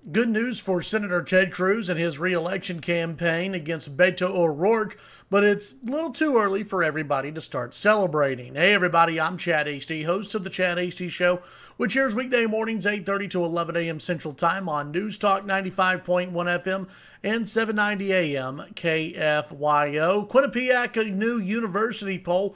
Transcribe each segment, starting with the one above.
Good news for Senator Ted Cruz and his re-election campaign against Beto O'Rourke, but it's a little too early for everybody to start celebrating. Hey everybody, I'm Chad Hasty, host of the Chad Hasty Show, which airs weekday mornings 8:30 to 11 a.m. Central Time on News Talk 95.1 FM and 790 AM KFYO. Quinnipiac, a new university poll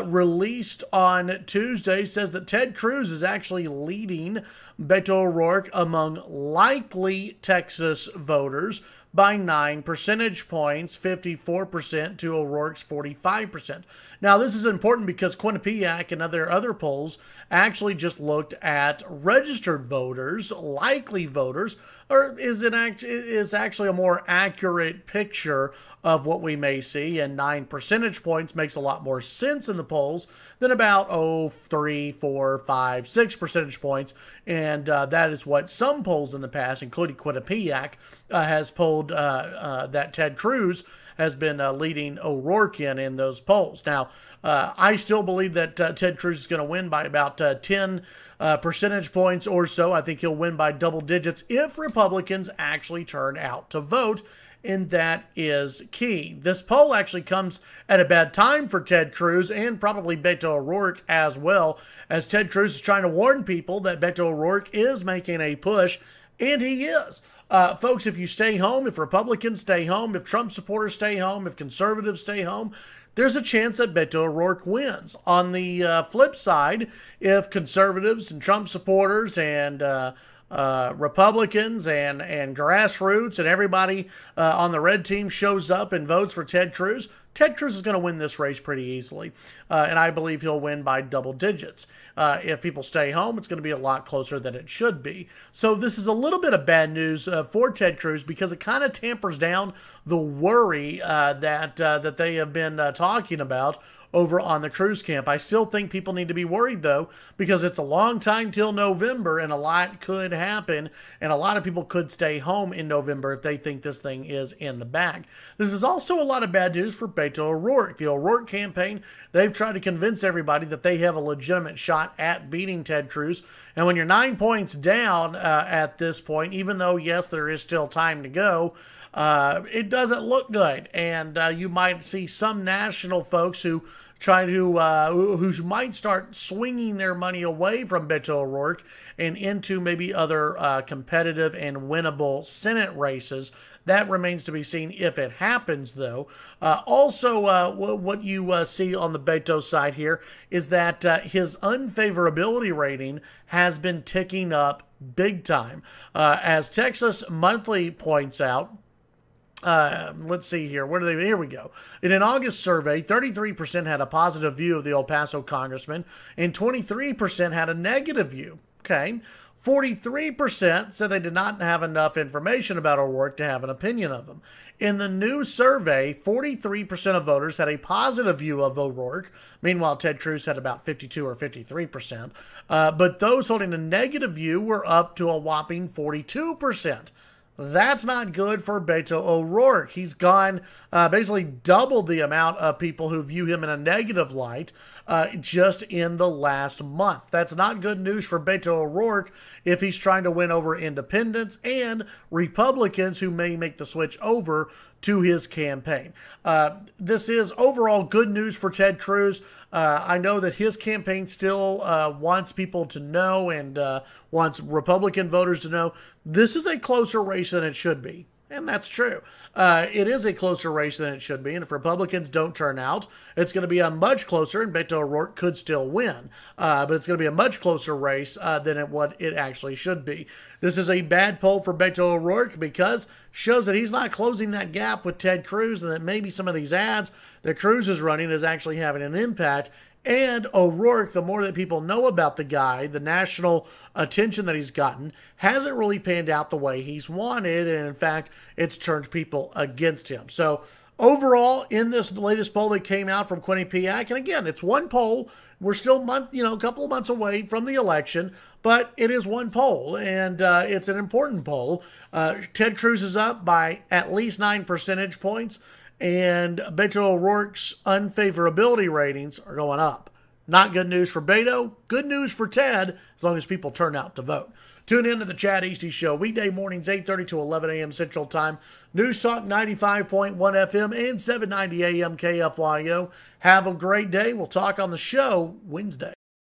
released on Tuesday, says that Ted Cruz is actually leading Beto O'Rourke among likely Texas voters by 9 percentage points, 54% to O'Rourke's 45%. Now, this is important because Quinnipiac and other polls actually just looked at registered voters, likely voters, or is actually a more accurate picture of what we may see, and 9 percentage points makes a lot more sense in the polls than about 3, 4, 5, 6 percentage points, and that is what some polls in the past, including Quinnipiac, has polled that Ted Cruz has been leading O'Rourke in those polls. Now, I still believe that Ted Cruz is going to win by about 10 percentage points or so. I think he'll win by double digits if Republicans actually turn out to vote, and that is key. This poll actually comes at a bad time for Ted Cruz and probably Beto O'Rourke as well, as Ted Cruz is trying to warn people that Beto O'Rourke is making a push, and he is. Folks, if you stay home, if Republicans stay home, if Trump supporters stay home, if conservatives stay home, there's a chance that Beto O'Rourke wins. On the flip side, if conservatives and Trump supporters and Republicans and grassroots and everybody on the red team shows up and votes for Ted Cruz is going to win this race pretty easily. And I believe he'll win by double digits. If people stay home, it's going to be a lot closer than it should be. So this is a little bit of bad news for Ted Cruz because it kind of tampers down the worry that they have been talking about over on the Cruz camp. I still think people need to be worried, though, because it's a long time till November and a lot could happen, and a lot of people could stay home in November if they think this thing is in the bag. This is also a lot of bad news for Beto O'Rourke. The O'Rourke campaign, they've tried to convince everybody that they have a legitimate shot at beating Ted Cruz, and when you're 9 points down at this point, even though, yes, there is still time to go, it doesn't look good, and you might see some national folks who who might start swinging their money away from Beto O'Rourke and into maybe other competitive and winnable Senate races. That remains to be seen if it happens, though. Also, what you see on the Beto side here is that his unfavorability rating has been ticking up big time. As Texas Monthly points out, let's see here. Here we go. In an August survey, 33% had a positive view of the El Paso congressman and 23% had a negative view. Okay. 43% said they did not have enough information about O'Rourke to have an opinion of him. In the new survey, 43% of voters had a positive view of O'Rourke. Meanwhile, Ted Cruz had about 52 or 53%. But those holding a negative view were up to a whopping 42%. That's not good for Beto O'Rourke. He's gone basically double the amount of people who view him in a negative light just in the last month. That's not good news for Beto O'Rourke if he's trying to win over independents and Republicans who may make the switch over to his campaign. This is overall good news for Ted Cruz. I know that his campaign still wants people to know and wants Republican voters to know this is a closer race than it should be. And that's true. It is a closer race than it should be. And if Republicans don't turn out, it's going to be a much closer, and Beto O'Rourke could still win. But it's going to be a much closer race than what it actually should be. This is a bad poll for Beto O'Rourke because shows that he's not closing that gap with Ted Cruz, and that maybe some of these ads that Cruz is running is actually having an impact. And O'Rourke, the more that people know about the guy, the national attention that he's gotten, hasn't really panned out the way he's wanted. And in fact, it's turned people against him. So overall, in this latest poll that came out from Quinnipiac, and again, it's one poll. We're still a couple of months away from the election, but it is one poll, and it's an important poll. Ted Cruz is up by at least 9 percentage points. And Beto O'Rourke's unfavorability ratings are going up. Not good news for Beto, good news for Ted, as long as people turn out to vote. Tune in to the Chad Hasty Show, weekday mornings, 8:30 to 11 a.m. Central Time. News Talk 95.1 FM and 790 AM KFYO. Have a great day. We'll talk on the show Wednesday.